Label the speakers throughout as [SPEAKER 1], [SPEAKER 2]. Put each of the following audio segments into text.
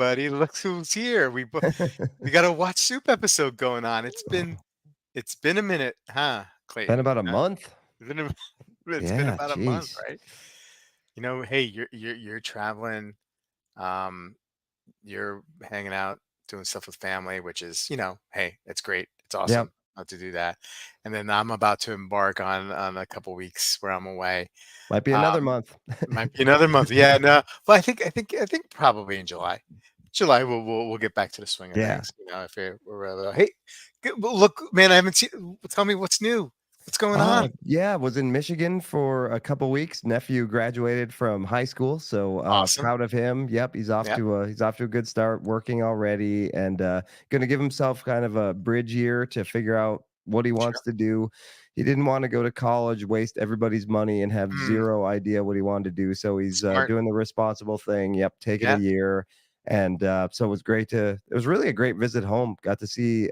[SPEAKER 1] everybody. Look who's here. We got a watch soup episode going on. It's been a minute, huh,
[SPEAKER 2] Been
[SPEAKER 1] Clayton?
[SPEAKER 2] about a
[SPEAKER 1] Huh?
[SPEAKER 2] month?
[SPEAKER 1] It's been a, it's been
[SPEAKER 2] Yeah,
[SPEAKER 1] about a month,
[SPEAKER 2] jeez.
[SPEAKER 1] right? Hey, you're traveling, um, you're hanging out, doing stuff with family, which is, hey, it's great. It's
[SPEAKER 2] Yep.
[SPEAKER 1] awesome to do that. And then I'm about to embark on a couple weeks where I'm away.
[SPEAKER 2] Might be another
[SPEAKER 1] Um,
[SPEAKER 2] month.
[SPEAKER 1] Might be another month. Yeah, no. Well, I think probably in July. July we'll get back to the swing of
[SPEAKER 2] Yeah.
[SPEAKER 1] things. If hey, well, look, man, I haven't seen. Tell me what's new. What's going on?
[SPEAKER 2] Yeah, was in Michigan for a couple weeks. Nephew graduated from high school, so
[SPEAKER 1] Awesome.
[SPEAKER 2] proud of him. Yep,
[SPEAKER 1] Yep.
[SPEAKER 2] he's off to a good start, working already, and going to give himself kind of a bridge year to figure out what he wants
[SPEAKER 1] Sure.
[SPEAKER 2] to do. He didn't want to go to college, waste everybody's money, and have
[SPEAKER 1] Mm,
[SPEAKER 2] zero idea what he wanted to do. So he's
[SPEAKER 1] smart.
[SPEAKER 2] doing the responsible thing. Yep, taking a
[SPEAKER 1] Yeah.
[SPEAKER 2] year, and so it was great to. It was really a great visit home. Got to see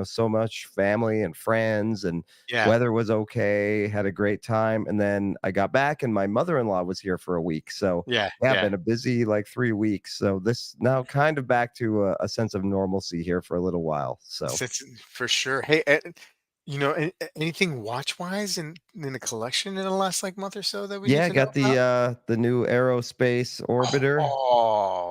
[SPEAKER 2] so much family and friends, and
[SPEAKER 1] Yeah.
[SPEAKER 2] weather was okay, had a great time, and then I got back and my mother-in-law was here for a week. So,
[SPEAKER 1] Yeah.
[SPEAKER 2] yeah,
[SPEAKER 1] Yeah.
[SPEAKER 2] been a busy like 3 weeks. So this now kind of back to a sense of normalcy here for a little while. So,
[SPEAKER 1] For sure. Hey, anything watch wise in the collection in the last like month or so that we need
[SPEAKER 2] yeah, I
[SPEAKER 1] to know
[SPEAKER 2] got
[SPEAKER 1] about?
[SPEAKER 2] the new aerospace orbiter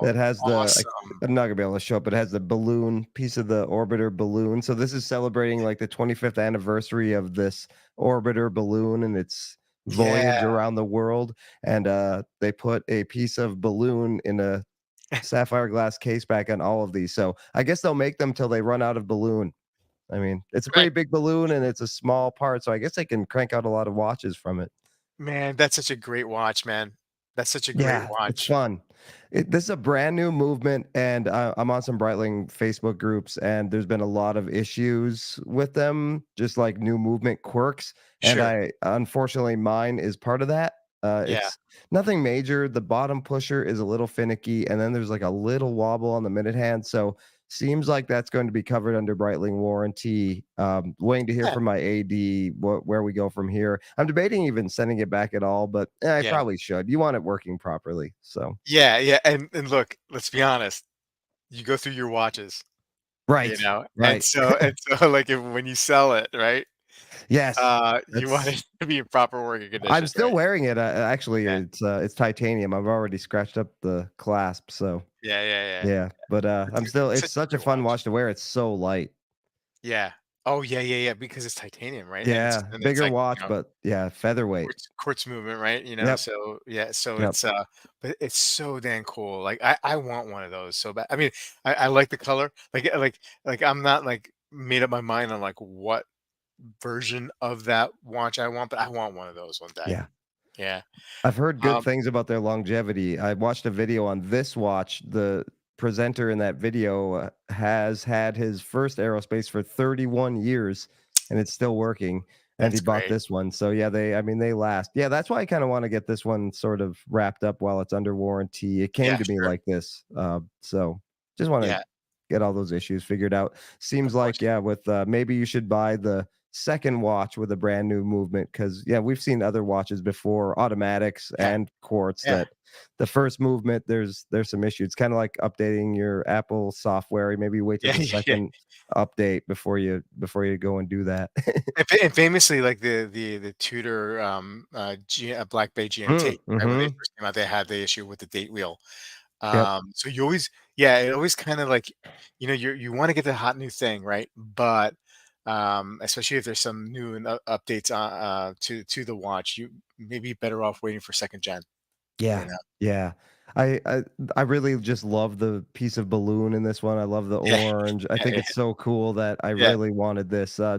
[SPEAKER 2] that
[SPEAKER 1] Oh,
[SPEAKER 2] has
[SPEAKER 1] awesome.
[SPEAKER 2] I'm not gonna be able to show it, but it has the balloon piece of the orbiter balloon. So this is celebrating like the 25th anniversary of this orbiter balloon and its voyage
[SPEAKER 1] Yeah.
[SPEAKER 2] around the world. And they put a piece of balloon in a sapphire glass case back on all of these. So I guess they'll make them till they run out of balloon. I mean, it's a
[SPEAKER 1] Right.
[SPEAKER 2] pretty big balloon and it's a small part, so I guess they can crank out a lot of watches from it.
[SPEAKER 1] Man, that's such a great watch, man. That's such a great
[SPEAKER 2] Yeah, it's
[SPEAKER 1] watch.
[SPEAKER 2] fun. This is a brand new movement, and I'm on some Breitling Facebook groups, and there's been a lot of issues with them, just like new movement quirks. And
[SPEAKER 1] Sure.
[SPEAKER 2] unfortunately, mine is part of that.
[SPEAKER 1] Yeah.
[SPEAKER 2] It's nothing major. The bottom pusher is a little finicky, and then there's like a little wobble on the minute hand. So seems like that's going to be covered under Breitling warranty. Waiting to hear
[SPEAKER 1] Yeah.
[SPEAKER 2] from my AD where we go from here. I'm debating even sending it back at all, but I
[SPEAKER 1] Yeah.
[SPEAKER 2] probably should. You want it working properly, so
[SPEAKER 1] Yeah, yeah, and look, let's be honest, you go through your watches,
[SPEAKER 2] right,
[SPEAKER 1] and
[SPEAKER 2] right.
[SPEAKER 1] so, like, when you sell it, right,
[SPEAKER 2] Yes,
[SPEAKER 1] you want
[SPEAKER 2] that's.
[SPEAKER 1] it to be in proper working
[SPEAKER 2] I'm
[SPEAKER 1] condition,
[SPEAKER 2] still
[SPEAKER 1] right?
[SPEAKER 2] wearing it. Actually,
[SPEAKER 1] Yeah.
[SPEAKER 2] it's titanium. I've already scratched up the clasp, so
[SPEAKER 1] Yeah, yeah, yeah.
[SPEAKER 2] yeah. But I'm still.
[SPEAKER 1] It's
[SPEAKER 2] It's
[SPEAKER 1] such a
[SPEAKER 2] such a
[SPEAKER 1] great
[SPEAKER 2] fun
[SPEAKER 1] watch.
[SPEAKER 2] watch to wear. It's so light.
[SPEAKER 1] Yeah. Oh, yeah, yeah, yeah, because it's titanium, right? And it's
[SPEAKER 2] Yeah,
[SPEAKER 1] and it's
[SPEAKER 2] bigger
[SPEAKER 1] like,
[SPEAKER 2] watch, but yeah, featherweight.
[SPEAKER 1] quartz movement, right?
[SPEAKER 2] Yep,
[SPEAKER 1] So yeah, so
[SPEAKER 2] yep.
[SPEAKER 1] but it's so damn cool. Like I want one of those so bad. I mean, I like the color. Like I'm not like made up my mind on like what version of that watch I want, but I want one of those one day.
[SPEAKER 2] Yeah.
[SPEAKER 1] Yeah.
[SPEAKER 2] I've heard good
[SPEAKER 1] Um,
[SPEAKER 2] things about their longevity. I watched a video on this watch. The presenter in that video has had his first aerospace for 31 years and it's still working. And he
[SPEAKER 1] that's
[SPEAKER 2] bought
[SPEAKER 1] great.
[SPEAKER 2] this one. So yeah, I mean, they last. Yeah, that's why I kind of want to get this one sort of wrapped up while it's under warranty. It came
[SPEAKER 1] Yeah,
[SPEAKER 2] to me
[SPEAKER 1] sure.
[SPEAKER 2] like this. So just want to
[SPEAKER 1] Yeah,
[SPEAKER 2] get all those issues figured out. Seems
[SPEAKER 1] of
[SPEAKER 2] like,
[SPEAKER 1] course.
[SPEAKER 2] yeah, with maybe you should buy the second watch with a brand new movement because yeah, we've seen other watches before, automatics
[SPEAKER 1] Yeah,
[SPEAKER 2] and quartz
[SPEAKER 1] yeah,
[SPEAKER 2] that the first movement there's some issues. It's kind of like updating your Apple software. Maybe wait till
[SPEAKER 1] yeah,
[SPEAKER 2] the
[SPEAKER 1] yeah, yeah.
[SPEAKER 2] second update before you go and do that.
[SPEAKER 1] And famously, like the Tudor Black Bay GMT, right? When they
[SPEAKER 2] Mm-hmm.
[SPEAKER 1] first came out, they had the issue with the date wheel.
[SPEAKER 2] Yep.
[SPEAKER 1] So you always, yeah, it always kind of like, you want to get the hot new thing, right? But especially if there's some new and updates to the watch, you may be better off waiting for second gen. You
[SPEAKER 2] Yeah,
[SPEAKER 1] know?
[SPEAKER 2] yeah. I, I I really just love the piece of balloon in this one. I love the
[SPEAKER 1] Yeah,
[SPEAKER 2] orange. I
[SPEAKER 1] yeah,
[SPEAKER 2] think
[SPEAKER 1] yeah,
[SPEAKER 2] it's so cool that I
[SPEAKER 1] yeah,
[SPEAKER 2] really wanted this. I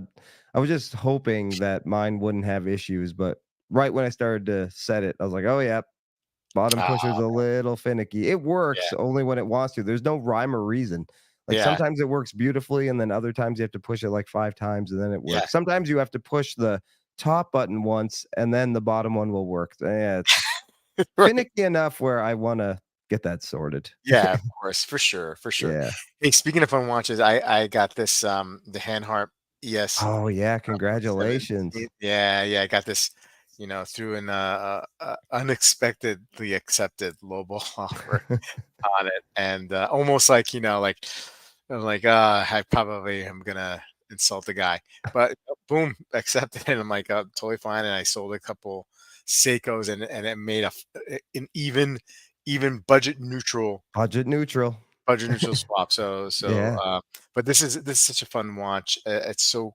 [SPEAKER 2] was just hoping that mine wouldn't have issues, but right when I started to set it, I was like, "Oh yeah, bottom pusher's
[SPEAKER 1] ah,
[SPEAKER 2] a little finicky." It
[SPEAKER 1] yeah,
[SPEAKER 2] works only when it wants to. There's no rhyme or reason. Like
[SPEAKER 1] yeah,
[SPEAKER 2] sometimes it works beautifully, and then other times you have to push it like 5 times, and then it
[SPEAKER 1] yeah.
[SPEAKER 2] works. Sometimes you have to push the top button once, and then the bottom one will work. Yeah, it's
[SPEAKER 1] Right.
[SPEAKER 2] finicky enough where I wanna get that sorted.
[SPEAKER 1] Yeah, of course, for sure, for sure.
[SPEAKER 2] Yeah.
[SPEAKER 1] Hey, speaking of fun watches, I got this the Hand Harp ES
[SPEAKER 2] Oh, yeah,
[SPEAKER 1] 17.
[SPEAKER 2] congratulations.
[SPEAKER 1] Yeah, yeah, I got this. threw in a unexpectedly accepted lowball offer on it, and almost like like I'm like I probably am gonna insult the guy, but boom, accepted it. I'm like totally fine, and I sold a couple Seikos, and it made an even
[SPEAKER 2] Budget neutral.
[SPEAKER 1] budget neutral swap. So,
[SPEAKER 2] Yeah.
[SPEAKER 1] but this is such a fun watch. It's so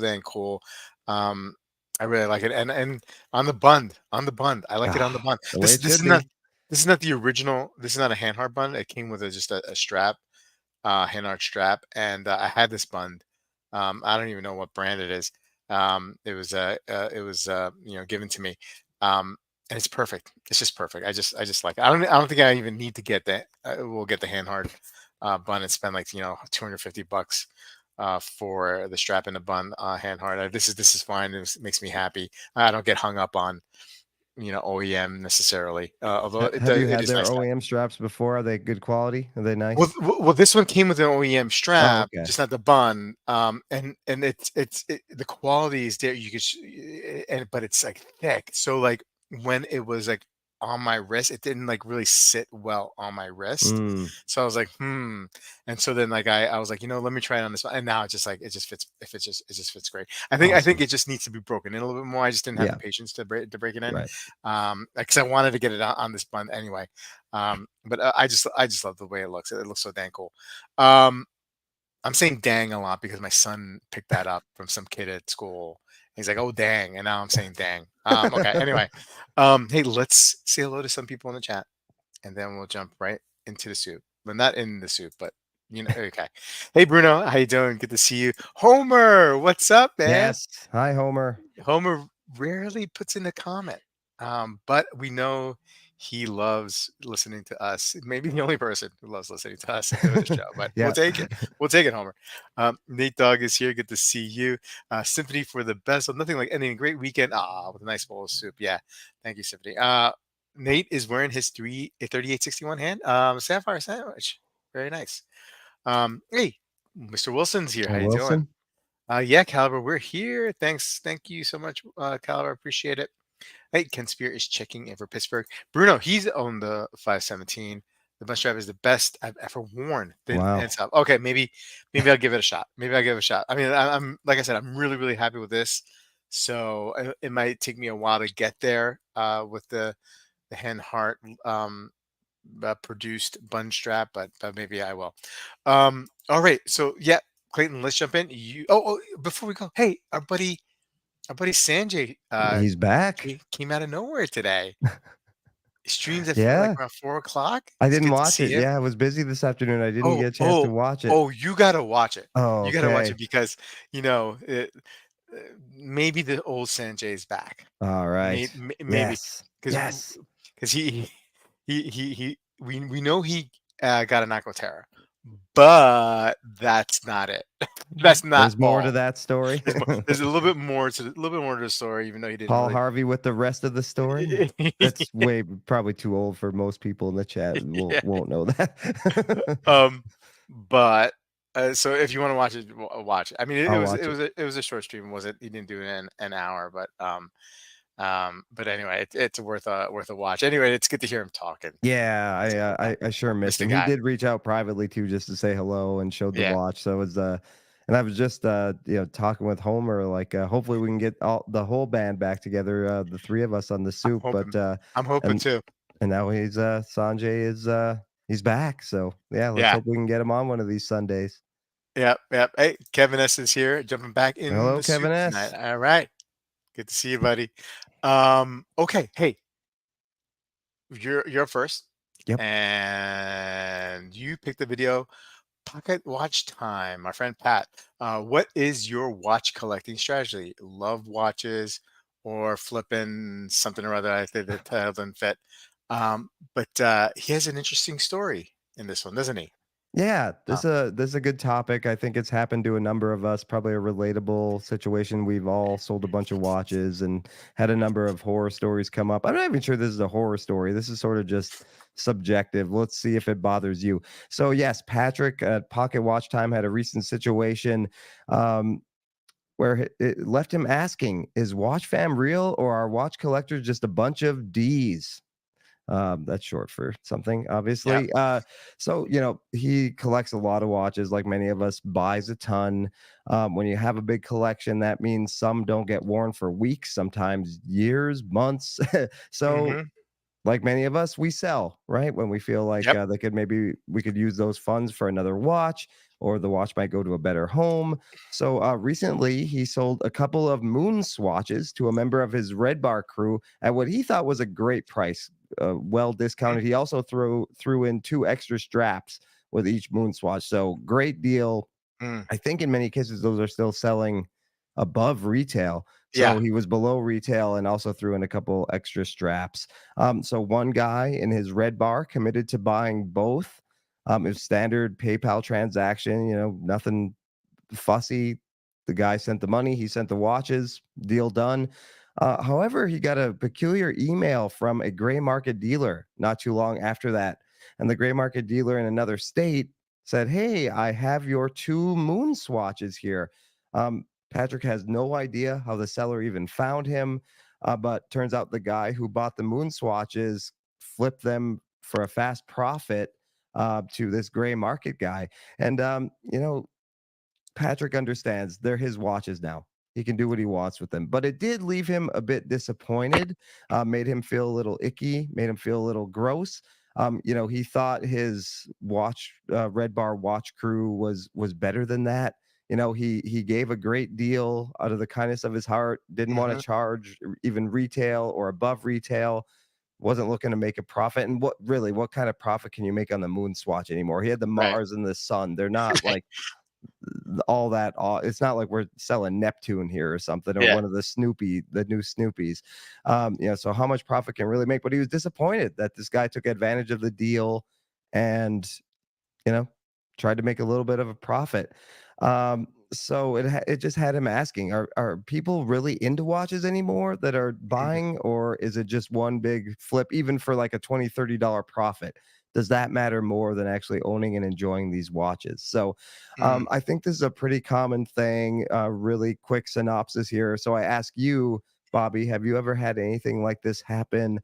[SPEAKER 1] dang cool. Um, I really like it, and on the bund, I like it on the
[SPEAKER 2] Ah,
[SPEAKER 1] bund.
[SPEAKER 2] the way
[SPEAKER 1] This
[SPEAKER 2] it
[SPEAKER 1] this
[SPEAKER 2] should
[SPEAKER 1] is not
[SPEAKER 2] be.
[SPEAKER 1] this is not the original. This is not a hand hard bun. It came with just a strap, hand art strap, and I had this bund. I don't even know what brand it is. It was given to me, um, and it's perfect. It's just perfect. I just like it. I don't think I even need to get that. We'll get the hand hard bun and spend like $250 for the strap and the bun hand hard. This is fine. Makes me happy. I don't get hung up on OEM necessarily. Although
[SPEAKER 2] Have you
[SPEAKER 1] it
[SPEAKER 2] had
[SPEAKER 1] is
[SPEAKER 2] their
[SPEAKER 1] nice.
[SPEAKER 2] OEM straps before? Are they good quality? Are they
[SPEAKER 1] Well,
[SPEAKER 2] nice?
[SPEAKER 1] this one came with an OEM
[SPEAKER 2] Oh,
[SPEAKER 1] strap,
[SPEAKER 2] okay.
[SPEAKER 1] just not the bun. And the quality is there. But it's like thick. So like when it was like on my wrist, it didn't like really sit well on my wrist.
[SPEAKER 2] Mm,
[SPEAKER 1] So I was like, hmm. And so then like I was like, let me try it on this one. And now it's just like it just fits. It just fits great. I think
[SPEAKER 2] awesome.
[SPEAKER 1] it just needs to be broken in a little bit more. I just didn't have the
[SPEAKER 2] Yeah,
[SPEAKER 1] patience to break it in.
[SPEAKER 2] right.
[SPEAKER 1] Because I wanted to get it on this bun anyway. But I just love the way it looks. It looks so dang cool. Um, I'm saying dang a lot because my son picked that up from some kid at school. He's like, "Oh, dang," and now I'm saying dang. Okay. Anyway, hey, let's say hello to some people in the chat, and then we'll jump right into the soup. But not in the soup, but okay. Hey, Bruno, how you doing? Good to see you. Homer, what's up, man?
[SPEAKER 2] Yes. Hi, Homer.
[SPEAKER 1] Homer rarely puts in a comment, but we know he loves listening to us. Maybe the only person who loves listening to us and doing the show, but we'll
[SPEAKER 2] Yeah.
[SPEAKER 1] take it. We'll take it, Homer. Nate Dogg is here. Good to see you. Symphony for the best. So nothing like ending a great weekend. With a nice bowl of soup. Yeah. Thank you, Symphony. Nate is wearing his 3861 hand sapphire sandwich. Very nice. Hey, Mr. Wilson's here. How you doing?
[SPEAKER 2] Wilson.
[SPEAKER 1] Yeah, Caliber, we're here. Thank you so much, Caliber. Appreciate it. Hey, Ken Spear is checking in for Pittsburgh. Bruno, he's on the 517. The bus driver is the best I've ever worn. Then
[SPEAKER 2] Wow.
[SPEAKER 1] ends up. Okay, maybe I'll give it a shot. Maybe I'll give it a shot. I mean, I'm like I said, I'm really really happy with this. So it might take me a while to get there with the Hen Heart produced bun strap, but maybe I will. All right, so yeah, Clayton, let's jump in. Before we go, hey, our buddy Sanjay
[SPEAKER 2] He's back.
[SPEAKER 1] came out of nowhere today. He streams at like
[SPEAKER 2] Yeah.
[SPEAKER 1] around 4 o'clock.
[SPEAKER 2] I
[SPEAKER 1] It's
[SPEAKER 2] didn't
[SPEAKER 1] good to
[SPEAKER 2] watch
[SPEAKER 1] see
[SPEAKER 2] it.
[SPEAKER 1] him.
[SPEAKER 2] Yeah, I was busy this afternoon. I didn't
[SPEAKER 1] Oh,
[SPEAKER 2] get a chance to
[SPEAKER 1] oh,
[SPEAKER 2] watch it.
[SPEAKER 1] oh, you gotta watch it.
[SPEAKER 2] Oh,
[SPEAKER 1] You gotta watch
[SPEAKER 2] okay.
[SPEAKER 1] it because you know it, maybe the old Sanjay is back.
[SPEAKER 2] All right.
[SPEAKER 1] Maybe
[SPEAKER 2] Yes.
[SPEAKER 1] because
[SPEAKER 2] Yes.
[SPEAKER 1] because we know he got an Aquaterra, but that's not it. That's not
[SPEAKER 2] There's more to
[SPEAKER 1] all.
[SPEAKER 2] that story.
[SPEAKER 1] There's more. There's a little bit more to the story, even though he didn't
[SPEAKER 2] Paul
[SPEAKER 1] really.
[SPEAKER 2] Harvey with the rest of the story. That's way probably too old for most people in the chat.
[SPEAKER 1] Yeah.
[SPEAKER 2] Won't know that.
[SPEAKER 1] Um, but so if you want to watch it, watch it. I mean, it, it
[SPEAKER 2] I'll
[SPEAKER 1] was it
[SPEAKER 2] watch it.
[SPEAKER 1] was a, it was a short stream, was it? He didn't do it in an hour, but anyway, it's worth a watch. Anyway, it's good to hear him talking.
[SPEAKER 2] Yeah,
[SPEAKER 1] It's good.
[SPEAKER 2] I sure
[SPEAKER 1] Miss
[SPEAKER 2] miss
[SPEAKER 1] the
[SPEAKER 2] him. He
[SPEAKER 1] guy.
[SPEAKER 2] did reach out privately too, just to say hello and showed the
[SPEAKER 1] Yeah,
[SPEAKER 2] watch. So it was and I was just talking with Homer, like hopefully we can get the whole band back together, the three of us on the
[SPEAKER 1] I'm
[SPEAKER 2] soup. But
[SPEAKER 1] hoping. I'm hoping
[SPEAKER 2] and
[SPEAKER 1] too.
[SPEAKER 2] and now Sanjay is he's back. So yeah, let's
[SPEAKER 1] Yeah.
[SPEAKER 2] hope we can get him on one of these Sundays.
[SPEAKER 1] Yep. Yep. Hey, Kevin S is here, jumping back in
[SPEAKER 2] Hello,
[SPEAKER 1] the
[SPEAKER 2] Kevin
[SPEAKER 1] soup tonight.
[SPEAKER 2] S.
[SPEAKER 1] All right. Good to see you, buddy. Okay. Hey, you're first,
[SPEAKER 2] Yep.
[SPEAKER 1] and you picked the video. Pocket watch time, my friend Pat. What is your watch collecting strategy? Love watches or flipping something or other? I think the title didn't fit. But he has an interesting story in this one, doesn't he?
[SPEAKER 2] Yeah,
[SPEAKER 1] Uh,
[SPEAKER 2] this is a good topic. I think it's happened to a number of us, probably a relatable situation. We've all sold a bunch of watches and had a number of horror stories come up. I'm not even sure this is a horror story. This is sort of just subjective. Let's see if it bothers you. So yes, Patrick at Pocket Watch Time had a recent situation. Um, where it left him asking, "Is watch fam real or are watch collectors just a bunch of D's?" That's short for something,
[SPEAKER 1] Yeah.
[SPEAKER 2] obviously. So he collects a lot of watches, like many of us. Buys a ton. When you have a big collection, that means some don't get worn for weeks, sometimes years, months. So
[SPEAKER 1] Mhm.
[SPEAKER 2] like many of us, we sell, right? When we feel like
[SPEAKER 1] Yep.
[SPEAKER 2] we could use those funds for another watch, or the watch might go to a better home. So recently, he sold a couple of moon swatches to a member of his Red Bar crew at what he thought was a great price, well
[SPEAKER 1] Mhm.
[SPEAKER 2] discounted. He also threw in two extra straps with each moon swatch. So great deal.
[SPEAKER 1] Mm.
[SPEAKER 2] I think in many cases those are still selling above retail. So
[SPEAKER 1] Yeah.
[SPEAKER 2] he was below retail and also threw in a couple extra straps. So one guy in his red bar committed to buying both. It was standard PayPal transaction, nothing fussy. The guy sent the money, he sent the watches, deal done. However, he got a peculiar email from a gray market dealer not too long after that. And the gray market dealer in another state said, "Hey, I have your two moon swatches here." Patrick has no idea how the seller even found him, but turns out the guy who bought the moon swatches flipped them for a fast profit to this gray market guy. And Patrick understands they're his watches now. He can do what he wants with them. But it did leave him a bit disappointed, made him feel a little icky, made him feel a little gross. He thought his Red Bar watch crew was better than that. He gave a great deal out of the kindness of his heart, didn't want to
[SPEAKER 1] Mhm.
[SPEAKER 2] charge even retail or above retail, wasn't looking to make a profit. And what kind of profit can you make on the moon swatch anymore? He had the
[SPEAKER 1] Right.
[SPEAKER 2] Mars and the sun. They're not like all that it's not like we're selling Neptune here or something, or
[SPEAKER 1] Yeah.
[SPEAKER 2] one of the new Snoopies. So how much profit can really make? But he was disappointed that this guy took advantage of the deal and you know, tried to make a little bit of a profit. So it just had him asking, are people really into watches anymore that are
[SPEAKER 1] Mhm.
[SPEAKER 2] buying, or is it just one big flip, even for like a $20-$30 profit? Does that matter more than actually owning and enjoying these watches? So
[SPEAKER 1] Mm.
[SPEAKER 2] I think this is a pretty common thing. Really quick synopsis here. So I ask you, Bobby, have you ever had anything like this happen?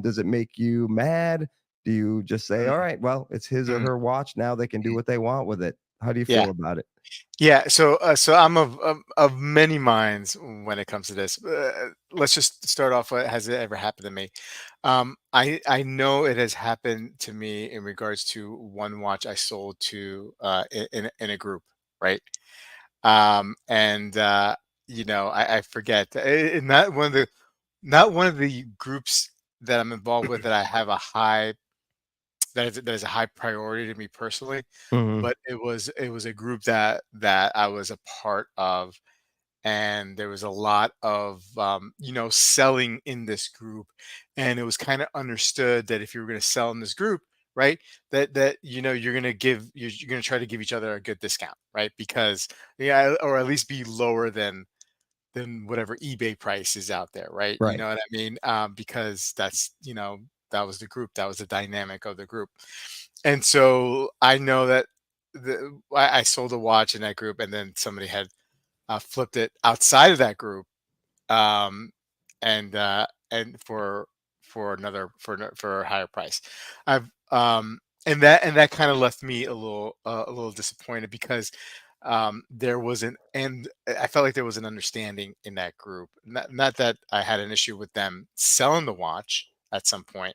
[SPEAKER 2] Does it make you mad? Do you just say, "All
[SPEAKER 1] Mm.
[SPEAKER 2] right, well, it's his or
[SPEAKER 1] Mm.
[SPEAKER 2] her watch now, they can do
[SPEAKER 1] Mm.
[SPEAKER 2] what they want with it." How do you
[SPEAKER 1] Yeah.
[SPEAKER 2] feel about it?
[SPEAKER 1] Yeah. So I'm of many minds when it comes to this. Let's just start off with, has it ever happened to me? I know it has happened to me in regards to one watch I sold to in a group, right? And I forget, not one of the groups that I'm involved with that I have a high that is a high priority to me personally,
[SPEAKER 2] Mhm.
[SPEAKER 1] but it was a group that I was a part of, and there was a lot of selling in this group, and it was kind of understood that if you were going to sell in this group, right, that you're going to try to give each other a good discount, right, because yeah, or at least be lower than whatever eBay price is out there, right? You
[SPEAKER 2] Right.
[SPEAKER 1] know what I mean? Because that was the group, that was the dynamic of the group. And so I know that I sold a watch in that group, and then somebody had flipped it outside of that group, um, and for a higher price. I've and that kind of left me a little disappointed because there was an and I felt like there was an understanding in that group. Not that I had an issue with them selling the watch at some point,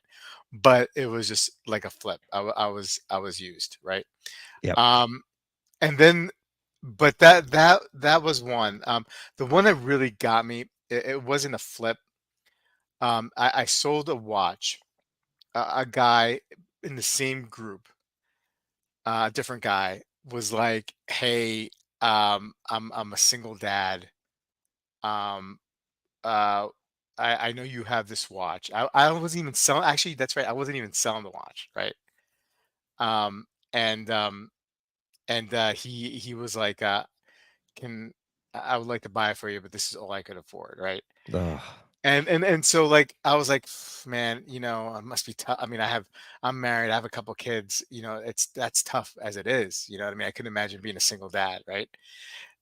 [SPEAKER 1] but it was just like a flip. I was used, right?
[SPEAKER 2] Yep.
[SPEAKER 1] Um, and then, but that was one. The one that really got me, it wasn't a flip. I sold a watch. A guy in the same group, a different guy, was like, "Hey, I'm a single dad. Um, uh, I know you have this watch. I wasn't even selling. Actually, that's right. I wasn't even selling the watch, right? Um, and he was like, can I would like to buy it for you, but this is all I could afford, right?
[SPEAKER 2] Ugh.
[SPEAKER 1] And so like I was like, man, it must be tough. I mean, I'm married, I have a couple kids, that's tough as it is, you know what I mean? I couldn't imagine being a single dad, right?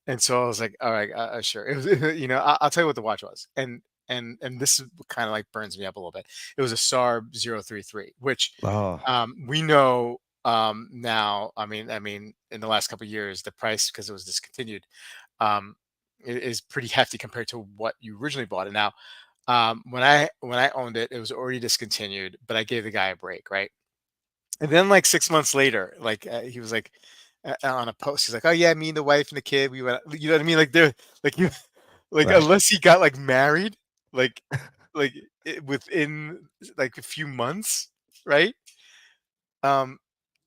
[SPEAKER 1] And so I was like, "All right, sure." It was, I'll tell you what the watch was, and this is what kind of like burns me up a little bit. It was a SARB 033, which
[SPEAKER 2] Oh,
[SPEAKER 1] we know now. I mean, in the last couple of years, the price because it was discontinued um, is pretty hefty compared to what you originally bought it. Now, when I owned it, it was already discontinued, but I gave the guy a break, right? And then like 6 months later, like he was like on a post, he's like, "Oh yeah, me and the wife and the kid, we went." You know what I mean? Like they're like you, like
[SPEAKER 2] right.
[SPEAKER 1] unless he got like married, like like within like a few months, right? Um,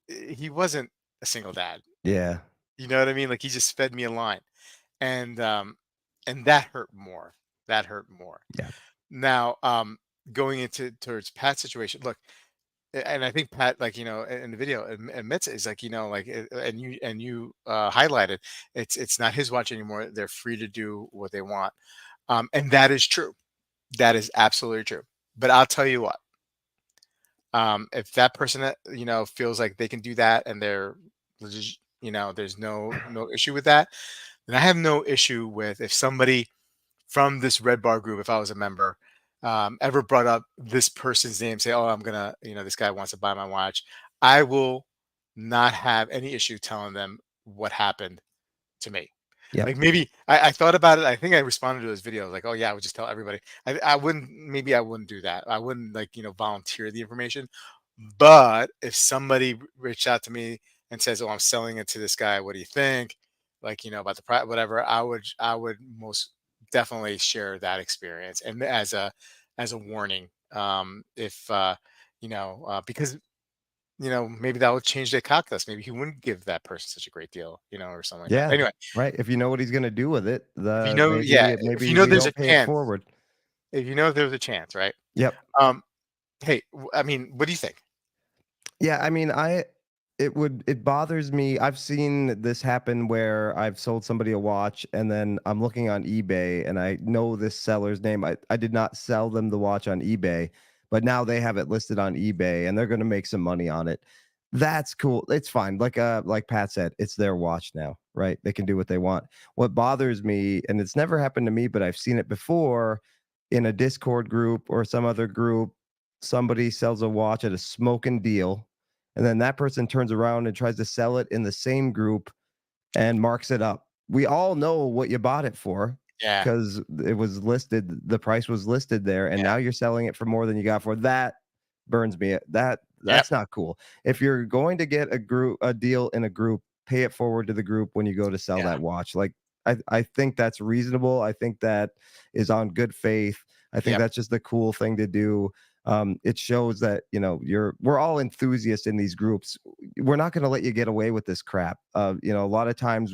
[SPEAKER 1] he wasn't a single dad.
[SPEAKER 2] Yeah.
[SPEAKER 1] You know what I mean? Like he just fed me a line, and that hurt more. That hurt more.
[SPEAKER 2] Yeah.
[SPEAKER 1] Now, going into towards Pat's situation, look, and I think Pat, like in the video, admits it. Is like like, and you highlighted, it's not his watch anymore. They're free to do what they want, and that is true. That is absolutely true. But I'll tell you what, if that person that feels like they can do that and there's no issue with that, then I have no issue with if somebody from this red bar group, if I was a member, ever brought up this person's name, say, "Oh, I'm gonna, this guy wants to buy my watch," I will not have any issue telling them what happened to me.
[SPEAKER 2] Yep.
[SPEAKER 1] Like maybe I thought about it. I think I responded to his video like, "Oh yeah, I would just tell everybody." I wouldn't. Maybe I wouldn't do that. I wouldn't like volunteer the information. But if somebody reached out to me and says, "Oh, I'm selling it to this guy. What do you think?" Like about the price, whatever. I would most definitely share that experience and as a warning. If because maybe that would change their calculus. Maybe he wouldn't give that person such a great deal, or something like that.
[SPEAKER 2] Yeah.
[SPEAKER 1] Anyway,
[SPEAKER 2] Right. If you know what he's gonna do with it, the
[SPEAKER 1] yeah,
[SPEAKER 2] maybe
[SPEAKER 1] if
[SPEAKER 2] maybe we
[SPEAKER 1] there's a
[SPEAKER 2] don't pay it
[SPEAKER 1] chance,
[SPEAKER 2] forward.
[SPEAKER 1] there's a chance, right?
[SPEAKER 2] Yep.
[SPEAKER 1] Um, hey, I mean, what do you think?
[SPEAKER 2] Yeah, I mean, it bothers me. I've seen this happen where I've sold somebody a watch and then I'm looking on eBay and I know this seller's name. I did not sell them the watch on eBay, but now they have it listed on eBay and they're going to make some money on it. That's cool. It's fine. Like Pat said, it's their watch now, right? They can do what they want. What bothers me, and it's never happened to me, but I've seen it before in a Discord group or some other group, somebody sells a watch at a smoking deal, and then that person turns around and tries to sell it in the same group and marks it up. We all know what you bought it for
[SPEAKER 1] Yeah,
[SPEAKER 2] because it was listed, the price was listed there, and
[SPEAKER 1] yeah,
[SPEAKER 2] now you're selling it for more than you got for. That burns me.
[SPEAKER 1] yep,
[SPEAKER 2] That's not cool. If you're going to get a deal in a group, pay it forward to the group when you go to sell
[SPEAKER 1] yeah,
[SPEAKER 2] that watch. Like I think that's reasonable. I think that is on good faith. I think
[SPEAKER 1] yep,
[SPEAKER 2] that's just the cool thing to do. It shows that we're all enthusiasts in these groups. We're not going to let you get away with this crap. A lot of times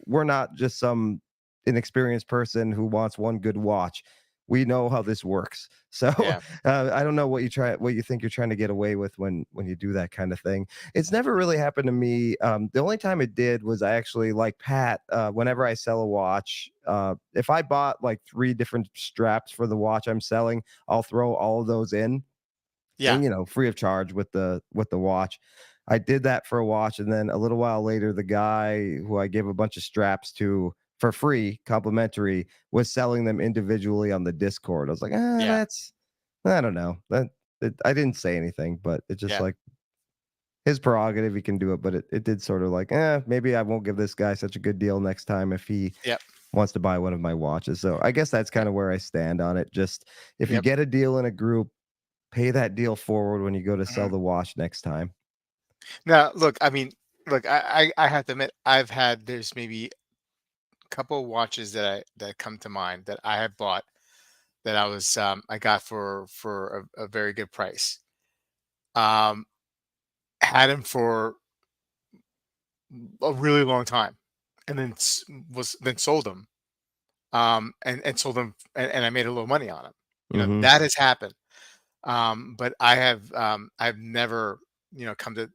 [SPEAKER 2] we're not just some inexperienced person who wants one good watch. We know how this works. So
[SPEAKER 1] yeah,
[SPEAKER 2] I don't know what you think you're trying to get away with when you do that kind of thing. It's never really happened to me. The only time it did was I actually, like Pat, whenever I sell a watch, if I bought like three different straps for the watch I'm selling, I'll throw all of those in
[SPEAKER 1] yeah,
[SPEAKER 2] and free of charge with the watch. I did that for a watch, and then a little while later, the guy who I gave a bunch of straps to for free, complimentary, was selling them individually on the Discord. I was like,
[SPEAKER 1] yeah,
[SPEAKER 2] that's I don't know. I didn't say anything, but it's just
[SPEAKER 1] yeah,
[SPEAKER 2] like his prerogative. He can do it, but it did sort of like, maybe I won't give this guy such a good deal next time if he
[SPEAKER 1] yep,
[SPEAKER 2] wants to buy one of my watches. So I guess that's kind
[SPEAKER 1] yep,
[SPEAKER 2] of where I stand on it. Just if you
[SPEAKER 1] yep.
[SPEAKER 2] get a deal in a group, pay that deal forward when you go to sell
[SPEAKER 1] Mhm.
[SPEAKER 2] the watch next time.
[SPEAKER 1] Now, look, I mean, look, I have to admit, there's maybe a couple watches that come to mind that I have bought that I got for a very good price. Um, had him for a really long time, and then sold them. And sold them, and I made a little money on them.
[SPEAKER 2] Mhm.
[SPEAKER 1] That has happened. But I've never, come to,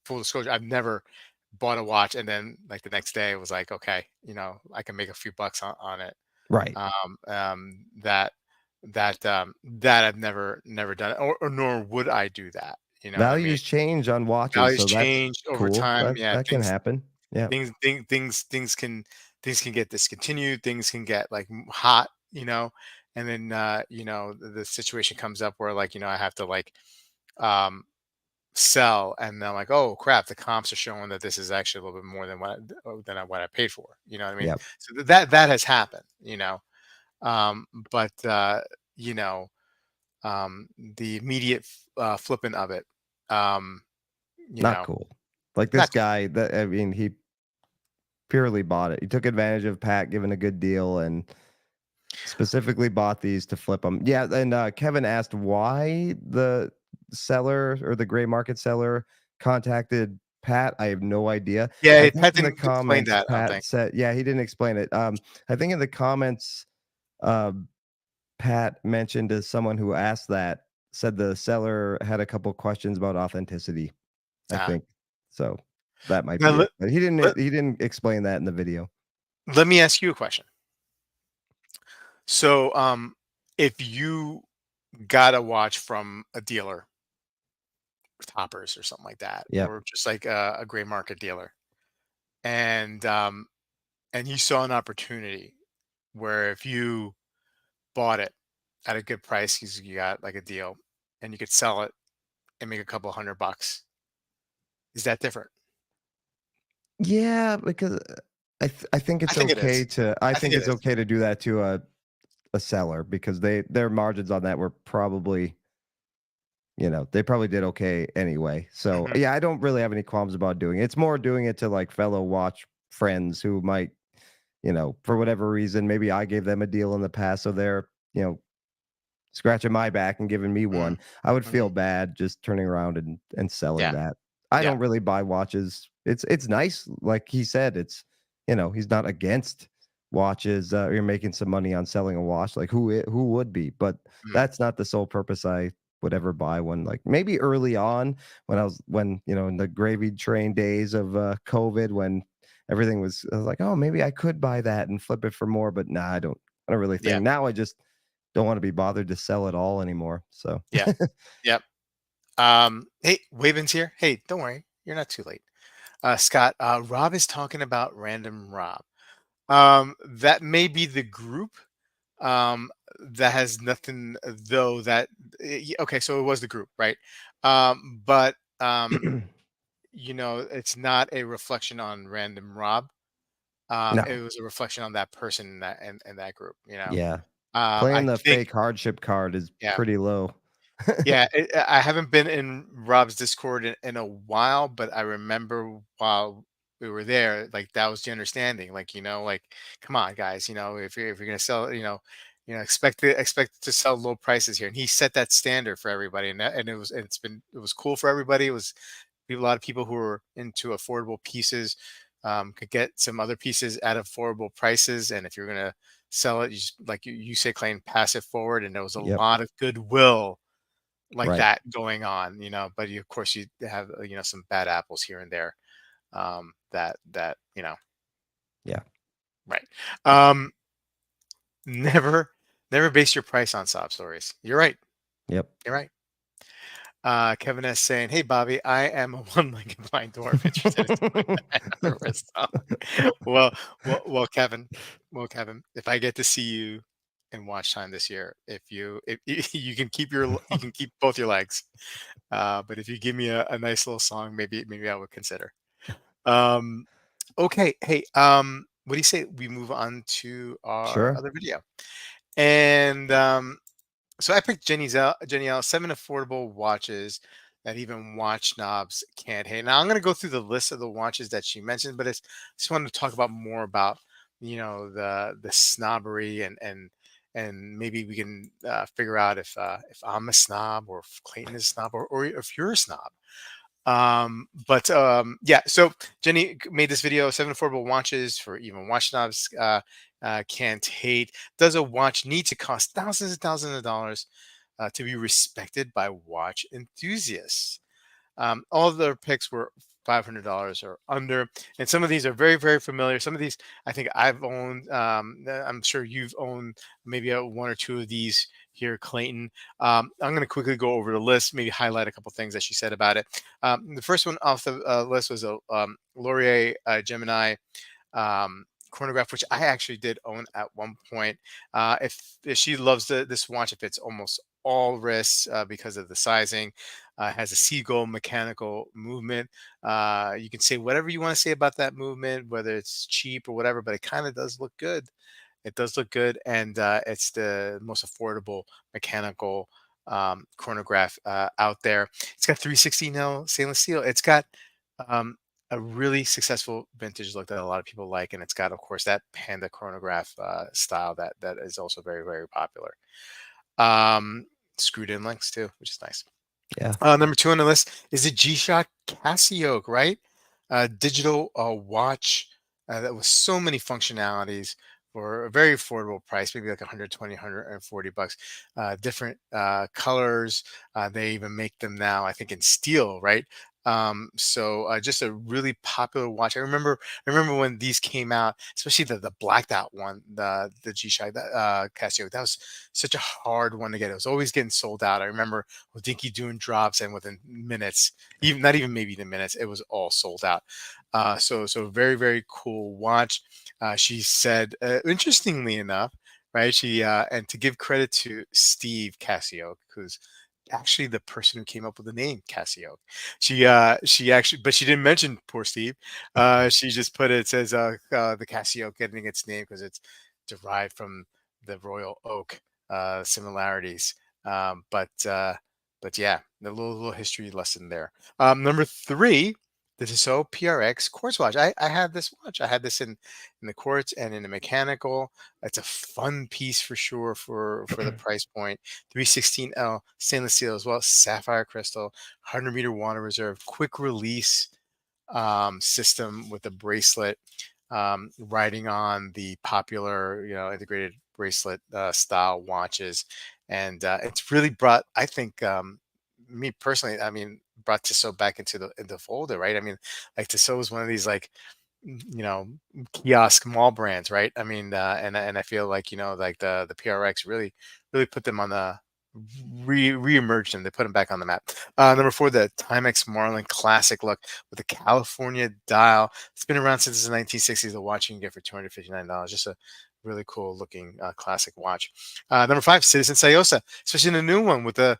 [SPEAKER 1] full disclosure, I've never bought a watch and then like the next day it was like, okay, I can make a few bucks on it.
[SPEAKER 2] Right.
[SPEAKER 1] That I've never done, or nor would I do that. You know what I mean?
[SPEAKER 2] Values change on watches,
[SPEAKER 1] Values
[SPEAKER 2] so that's
[SPEAKER 1] changed over
[SPEAKER 2] cool.
[SPEAKER 1] time.
[SPEAKER 2] That
[SPEAKER 1] Yeah,
[SPEAKER 2] that can
[SPEAKER 1] things
[SPEAKER 2] happen. Yeah.
[SPEAKER 1] Things can get discontinued, things can get like hot, and then the situation comes up where like I have to like um sell, and then like, oh crap, the comps are showing that this is actually a little bit more than what I paid for. You know what I mean?
[SPEAKER 2] Yeah.
[SPEAKER 1] So that has happened. But you know, the immediate flipping of it, um, you
[SPEAKER 2] Not
[SPEAKER 1] know,
[SPEAKER 2] cool. Like this
[SPEAKER 1] not cool.
[SPEAKER 2] guy, that I mean, he purely bought it. He took advantage of Pat giving a good deal and specifically bought these to flip them. Yeah, and Kevin asked why the seller or the gray market seller contacted Pat. I have no idea. I
[SPEAKER 1] Yeah,
[SPEAKER 2] think
[SPEAKER 1] Pat
[SPEAKER 2] in the
[SPEAKER 1] didn't explain
[SPEAKER 2] comments,
[SPEAKER 1] that. I don't
[SPEAKER 2] Pat
[SPEAKER 1] think.
[SPEAKER 2] said, yeah, he didn't explain it. I think in the comments, uh, Pat mentioned as someone who asked that, said the seller had a couple questions about authenticity, I
[SPEAKER 1] Ah,
[SPEAKER 2] think. So that might
[SPEAKER 1] now
[SPEAKER 2] be it. But he
[SPEAKER 1] let,
[SPEAKER 2] didn't he didn't explain that in the video.
[SPEAKER 1] let me ask you a question. So, if you got a watch from a dealer, Toppers or something like that,
[SPEAKER 2] Yep.
[SPEAKER 1] or just like a gray market dealer, and you saw an opportunity where if you bought it at a good price, 'cause you got like a deal, and you could sell it and make a couple $100, is that different?
[SPEAKER 2] Yeah, because I think
[SPEAKER 1] I
[SPEAKER 2] it's
[SPEAKER 1] think it
[SPEAKER 2] okay
[SPEAKER 1] is.
[SPEAKER 2] to I
[SPEAKER 1] I think
[SPEAKER 2] think
[SPEAKER 1] it
[SPEAKER 2] it's
[SPEAKER 1] is.
[SPEAKER 2] okay to do that to a seller because their margins on that were probably, they probably did okay anyway. So,
[SPEAKER 1] Hmm.
[SPEAKER 2] yeah, I don't really have any qualms about doing it. It's more doing it to like fellow watch friends who might, for whatever reason, maybe I gave them a deal in the past, so they're, scratching my back and giving me
[SPEAKER 1] Hmm.
[SPEAKER 2] one. I would feel
[SPEAKER 1] Hmm.
[SPEAKER 2] bad just turning around and selling
[SPEAKER 1] Yeah.
[SPEAKER 2] that. I
[SPEAKER 1] Yeah.
[SPEAKER 2] don't really buy watches. It's nice, like he said, he's not against watches. You're making some money on selling a watch. Like who would be? But
[SPEAKER 1] Mm.
[SPEAKER 2] that's not the sole purpose I would ever buy one. Like maybe early on when in the gravy train days of COVID when everything was I was like, oh, maybe I could buy that and flip it for more. But nah, I don't really
[SPEAKER 1] Yeah.
[SPEAKER 2] think now I just don't wanna be bothered to sell it all anymore, so
[SPEAKER 1] Yeah. Yep. Hey, Waven's here. Hey, don't worry, you're not too late. Scott, Rob is talking about Random Rob. That may be the group. Um, that has nothing though. Okay, so it was the group, right? But it's not a reflection on Random Rob. It
[SPEAKER 2] No.
[SPEAKER 1] was a reflection on that person in that group.
[SPEAKER 2] Yeah.
[SPEAKER 1] I
[SPEAKER 2] Playing the
[SPEAKER 1] think,
[SPEAKER 2] fake hardship card is
[SPEAKER 1] yeah.
[SPEAKER 2] pretty low.
[SPEAKER 1] Yeah, I haven't been in Rob's Discord in a while, but I remember while we were there, like that was the understanding. Like, like, come on, guys, if you're gonna sell, expect to sell low prices here. And he set that standard for everybody, and it was cool for everybody. It was a lot of people who were into affordable pieces could get some other pieces at affordable prices, and if you're gonna sell it, you just, like you say, Clayton, pass it forward. And there was a
[SPEAKER 2] Yep.
[SPEAKER 1] lot of goodwill like
[SPEAKER 2] Right.
[SPEAKER 1] that going on, but of course you have, some bad apples here and there. That
[SPEAKER 2] Yeah.
[SPEAKER 1] right. Um, never, never base your price on sob stories. You're right.
[SPEAKER 2] Yep.
[SPEAKER 1] You're right. Kevin S saying, "Hey Bobby, I am a one-legged blind dwarf interested in selling my wrist song." Well, well, Kevin, if I get to see you in watch time this year, if you can you can keep both your legs. But if you give me a nice little song, maybe I would consider. Um, okay, hey, what do you say we move on to our
[SPEAKER 2] Sure.
[SPEAKER 1] other video? And so I picked Jenny Elle, 7 affordable watches that even watch snobs can't hate. Now I'm going to go through the list of the watches that she mentioned, but just wanted to talk about more about the snobbery, and maybe we can figure out if I'm a snob, or if Clayton is a snob, or if you're a snob. But yeah, so Jenny made this video: 7 affordable watches for even watch snobs can't hate. Does a watch need to cost thousands and thousands of dollars to be respected by watch enthusiasts? All of their picks were $500 or under, and some of these are very, very familiar. Some of these I think I've owned. I'm sure you've owned maybe one or two of these here, Clayton. I'm going to quickly go over the list, maybe highlight a couple things that she said about it. The first one off the list was a Laurier Gemini um, chronograph, which I actually did own at one point. If she loves this watch, if it's almost all wrists because of the sizing, has a seagull mechanical movement. You can say whatever you want to say about that movement, whether it's cheap or whatever, but it kind of does look good. It does look good, and it's the most affordable mechanical chronograph out there. It's got 360 mil stainless steel. It's got um, a really successful vintage look that a lot of people like, and it's got, of course, that panda chronograph style that is also very, very popular. Um, Screwed in links too, which is nice.
[SPEAKER 2] Yeah.
[SPEAKER 1] Number two on the list is the G-Shock Casio, right? Digital watch that was so many functionalities for a very affordable price, maybe like 120, 140 bucks. Different colors. They even make them now, I think, in steel, right? Just a really popular watch. I remember when these came out, especially the blacked out one, the G-Shock Casio. That was such a hard one to get. It was always getting sold out. I remember Dinky doing drops, and within minutes, even not even maybe the minutes, it was all sold out. So very, very cool watch. She said, interestingly enough, right? And to give credit to Steve Casio, who's actually the person who came up with the name Casio. She actually, but she didn't mention poor Steve. She just put it says the Casio getting its name because it's derived from the royal oak similarities. But yeah, the little history lesson there. Number three, the Tissot PRX quartz watch. I had this watch. I had this in the quartz and in the mechanical. It's a fun piece for sure for the price point. 316L stainless steel as well, sapphire crystal, 100-meter water reserve, quick release system with a bracelet, riding on the popular, integrated bracelet style watches, and it's really brought, I think, me personally, I mean, brought Tissot back into folder, right? I mean, like Tissot was one of these like you know kiosk mall brands, right? I mean, and I feel like like the PRX really put them on the re-emerged them. They put them back on the map. Number four, the Timex Marlin Classic look with the California dial. It's been around since the 1960s. The watch you can get for $259. Just a really cool looking classic watch. Number five, Citizen Sayosa, especially the new one with the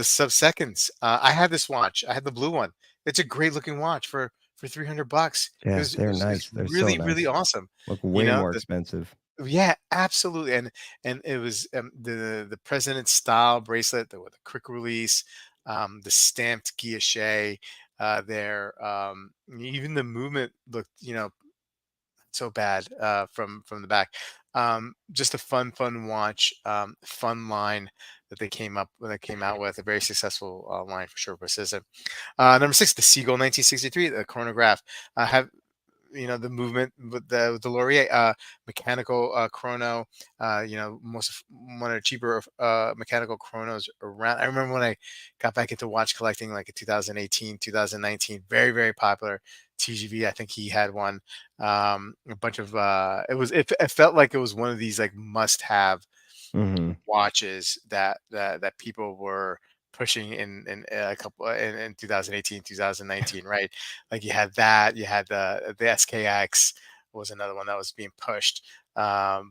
[SPEAKER 1] sub seconds. I had this watch. I had the blue one. It's a great looking watch for 300 bucks. It
[SPEAKER 2] Yeah,
[SPEAKER 1] was it
[SPEAKER 2] they're
[SPEAKER 1] was it's
[SPEAKER 2] nice. They're so
[SPEAKER 1] really, really
[SPEAKER 2] nice.
[SPEAKER 1] awesome.
[SPEAKER 2] Look
[SPEAKER 1] You
[SPEAKER 2] way
[SPEAKER 1] know,
[SPEAKER 2] more
[SPEAKER 1] the
[SPEAKER 2] expensive.
[SPEAKER 1] Yeah, absolutely, and it was the president style bracelet with a quick release, the stamped guilloche there. Even the movement looked, so bad from the back. Just a fun watch, fun line that they came out with a very successful line for sure. Precision. Number six, the Seagull 1963, the chronograph. Have the movement with the Laurier mechanical chrono. One of the cheaper mechanical chronos around. I remember when I got back into watch collecting, like in 2018, 2019, very, very popular. TGV, I think he had one. A bunch of it felt like it was one of these like must have
[SPEAKER 2] Mhm.
[SPEAKER 1] watches that people were pushing in a couple in 2018, 2019, right? Like you had that, you had the SKX was another one that was being pushed by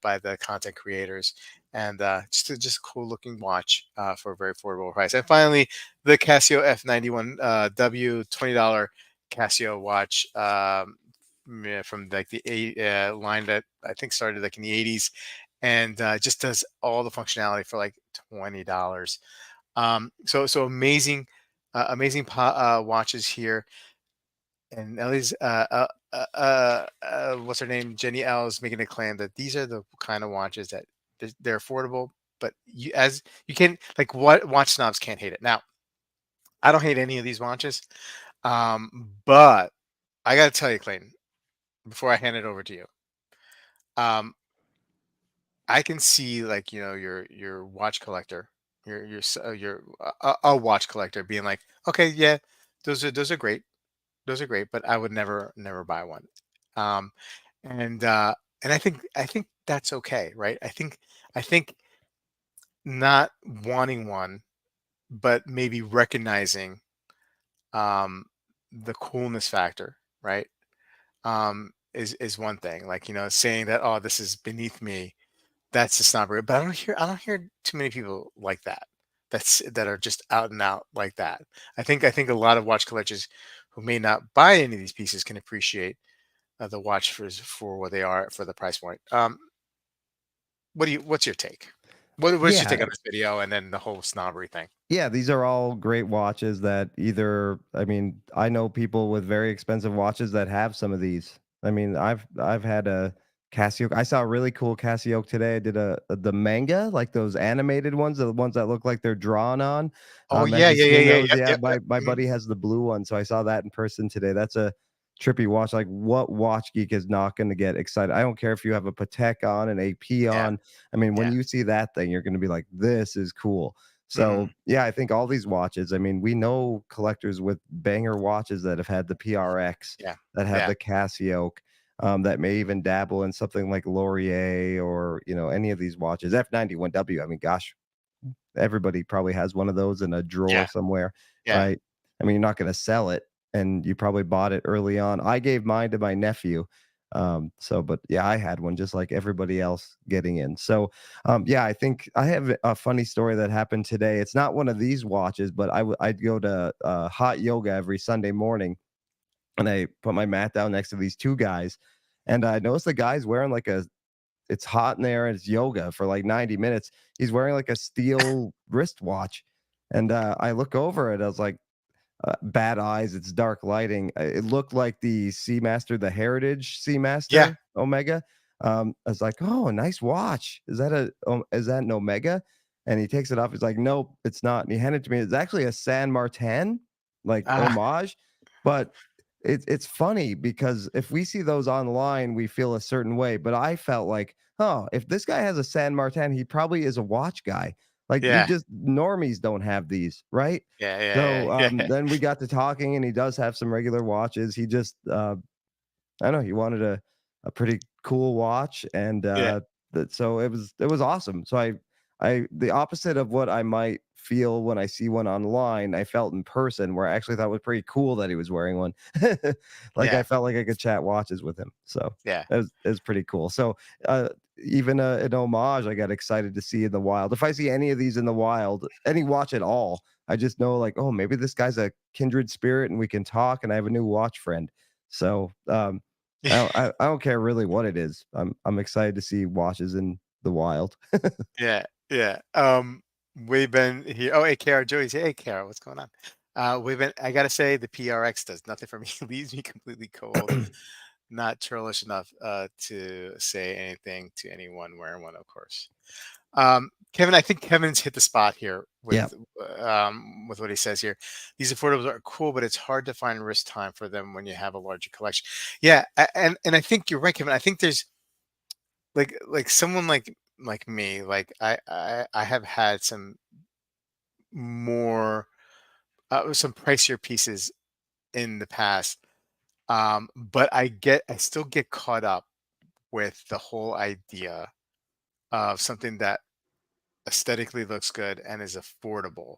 [SPEAKER 1] the content creators, and just a cool looking watch for a very affordable price. And finally, the Casio F91 W $20 Casio watch. Yeah, from like the line that I think started like in the 80s, and just does all the functionality for like $20. So amazing, watches here. And Ellie's what's her name? Jenni Elle is making a claim that these are the kind of watches that they're affordable, but you can like what watch snobs can't hate it. Now, I don't hate any of these watches, but I got to tell you, Clayton, before I hand it over to you, um, I can see like your watch collector, your a watch collector being like, okay, yeah, those are great, but I would never buy one. Um, and uh, and I think that's okay, right? I think not wanting one, but maybe recognizing um, the coolness factor, right? Is one thing. Like, saying that, oh, this is beneath me. That's the snobbery. But I don't hear too many people like that. That are just out and out like that. I think a lot of watch collectors who may not buy any of these pieces can appreciate the watch for what they are for the price point. What's your take? What's your take
[SPEAKER 2] Yeah,
[SPEAKER 1] on this video and then the whole snobbery thing?
[SPEAKER 2] yeah, these are all great watches that either I mean, I know people with very expensive watches that have some of these. I mean, I've had a Casio. I saw a really cool Casio today. I did the manga, like those animated ones, the ones that look like they're drawn on.
[SPEAKER 1] Oh
[SPEAKER 2] Have
[SPEAKER 1] yeah,
[SPEAKER 2] you
[SPEAKER 1] yeah, yeah,
[SPEAKER 2] seen
[SPEAKER 1] yeah,
[SPEAKER 2] those?
[SPEAKER 1] yep,
[SPEAKER 2] Yeah,
[SPEAKER 1] yep, yep.
[SPEAKER 2] my
[SPEAKER 1] Mhm.
[SPEAKER 2] buddy has the blue one, so I saw that in person today. That's a trippy watch. Like, what watch geek is not going to get excited? I don't care if you have a Patek on, an AP
[SPEAKER 1] Yeah,
[SPEAKER 2] on. I mean, when
[SPEAKER 1] yeah.
[SPEAKER 2] you see that thing, you're going to be like, "This is cool."
[SPEAKER 1] Hmm.
[SPEAKER 2] So, yeah, I think all these watches, I mean, we know collectors with banger watches that have had the PRX,
[SPEAKER 1] Yeah,
[SPEAKER 2] that have
[SPEAKER 1] yeah,
[SPEAKER 2] the Casio, that may even dabble in something like Laurier or, any of these watches. F91W, I mean, gosh, everybody probably has one of those in a drawer
[SPEAKER 1] yeah,
[SPEAKER 2] somewhere,
[SPEAKER 1] yeah,
[SPEAKER 2] right? I mean, you're not going to sell it, and you probably bought it early on. I gave mine to my nephew. But yeah, I had one just like everybody else getting in. So, yeah, I think I have a funny story that happened today. It's not one of these watches, but I'd go to hot yoga every Sunday morning, and I put my mat down next to these two guys, and I noticed the guy's wearing like a it's hot in there and it's yoga for like 90 minutes. He's wearing like a steel wristwatch. And I look over it. I was like, bad eyes. It's dark lighting. It looked like the Seamaster, the Heritage
[SPEAKER 1] yeah.
[SPEAKER 2] Seamaster Omega. I was like, oh, a nice watch. Is that an Omega? And he takes it off. He's like, nope, it's not. And he handed it to me. It's actually a San Martin, like
[SPEAKER 1] Ah,
[SPEAKER 2] homage. But it's funny because if we see those online, we feel a certain way. But I felt like, oh, if this guy has a San Martin, he probably is a watch guy. Like you
[SPEAKER 1] yeah,
[SPEAKER 2] just normies don't have these, right?
[SPEAKER 1] yeah,
[SPEAKER 2] So,
[SPEAKER 1] yeah, yeah, yeah,
[SPEAKER 2] then we got to talking, and he does have some regular watches. He just, I don't know, he wanted a pretty cool watch, and,
[SPEAKER 1] yeah,
[SPEAKER 2] so it was awesome. So I the opposite of what I might feel when I see one online, I felt in person, where I actually thought it was pretty cool that he was wearing one. Like, I
[SPEAKER 1] yeah,
[SPEAKER 2] felt like I could chat watches with him, so
[SPEAKER 1] yeah,
[SPEAKER 2] it was pretty cool. So, even, an homage, I got excited to see in the wild. If I see any of these in the wild, any watch at all, I just know, like, oh, maybe this guy's a kindred spirit and we can talk, and I have a new watch friend. So, I don't care really what it is. I'm excited to see watches in the wild.
[SPEAKER 1] yeah, yeah. We've been here. Oh, hey, Kara, Joey's here. Hey, Kara, what's going on? We've been. I gotta say, the PRX does nothing for me. Leaves me completely cold. Not churlish enough to say anything to anyone wearing one, of course. Kevin, I think Kevin's hit the spot here
[SPEAKER 2] Yeah,
[SPEAKER 1] with what he says here. These affordables are cool, but it's hard to find risk time for them when you have a larger collection. Yeah, and I think you're right, Kevin. I think there's like someone like me, like I have had more some pricier pieces in the past, but I still get caught up with the whole idea of something that aesthetically looks good and is affordable,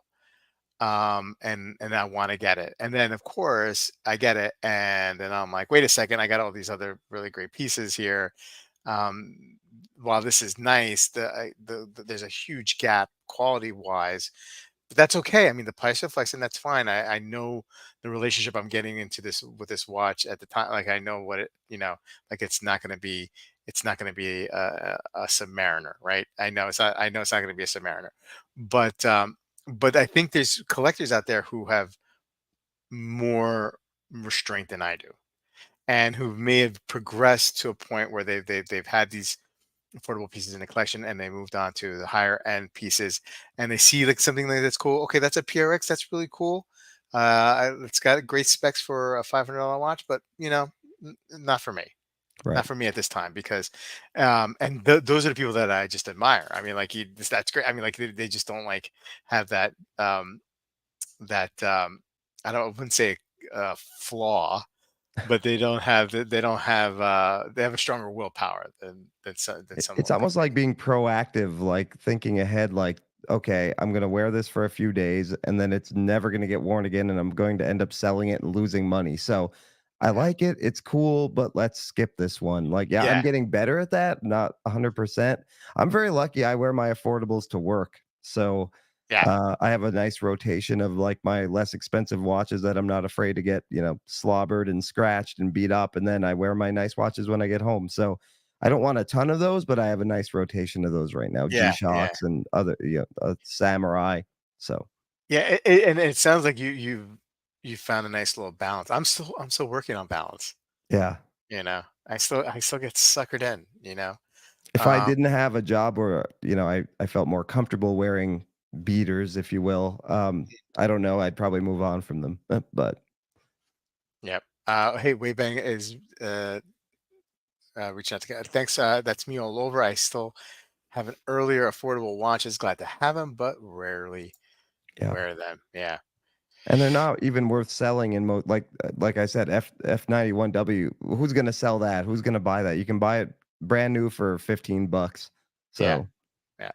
[SPEAKER 1] and I want to get it, and then of course I get it, and then I'm like, wait a second, I got all these other really great pieces here. While this is nice, there's a huge gap quality wise, but that's okay. I mean, the price reflects, and that's fine. I know the relationship I'm getting into this with this watch at the time. Like I know what like it's not going to be a Submariner, right? I know it's not going to be a Submariner, but but I think there's collectors out there who have more restraint than I do, and who may have progressed to a point where they've had these affordable pieces in the collection and they moved on to the higher end pieces, and they see like something like that's cool. Okay, that's a PRX. That's really cool. It's got great specs for a $500 watch, but not for me. Not
[SPEAKER 2] right.
[SPEAKER 1] for me at this time because, and those are the people that I just admire. I mean, like that's great. I mean, like they just don't like have that I wouldn't say flaw, but they have a stronger willpower than
[SPEAKER 2] It's
[SPEAKER 1] someone like
[SPEAKER 2] almost like being proactive, like thinking ahead, like okay, I'm gonna wear this for a few days, and then it's never gonna get worn again, and I'm going to end up selling it and losing money. So I
[SPEAKER 1] Yeah.
[SPEAKER 2] like it. It's cool, but let's skip this one. Like, yeah, I'm
[SPEAKER 1] Yeah.
[SPEAKER 2] getting better at that, not 100%. I'm very lucky. I wear my affordables to work. So
[SPEAKER 1] Yeah.
[SPEAKER 2] I have a nice rotation of like my less expensive watches that I'm not afraid to get, slobbered and scratched and beat up. And then I wear my nice watches when I get home. So I don't want a ton of those, but I have a nice rotation of those right now.
[SPEAKER 1] Yeah. Yeah.
[SPEAKER 2] G-Shocks and other, Samurai. So
[SPEAKER 1] Yeah. And it sounds like you found a nice little balance. I'm still working on balance.
[SPEAKER 2] yeah.
[SPEAKER 1] I still get suckered in.
[SPEAKER 2] If I
[SPEAKER 1] Um,
[SPEAKER 2] didn't have a job where, I felt more comfortable wearing beaters, if you will, I don't know, I'd probably move on from them. But
[SPEAKER 1] yep. Hey, Weibang is reaching out to thanks. That's me all over. I still have an earlier affordable watches. Glad to have them, but rarely
[SPEAKER 2] yeah.
[SPEAKER 1] wear them. Yeah.
[SPEAKER 2] And they're not even worth selling in like I said, F91W. Who's gonna sell that? Who's gonna buy that? You can buy it brand new for 15 bucks.
[SPEAKER 1] Yeah.
[SPEAKER 2] So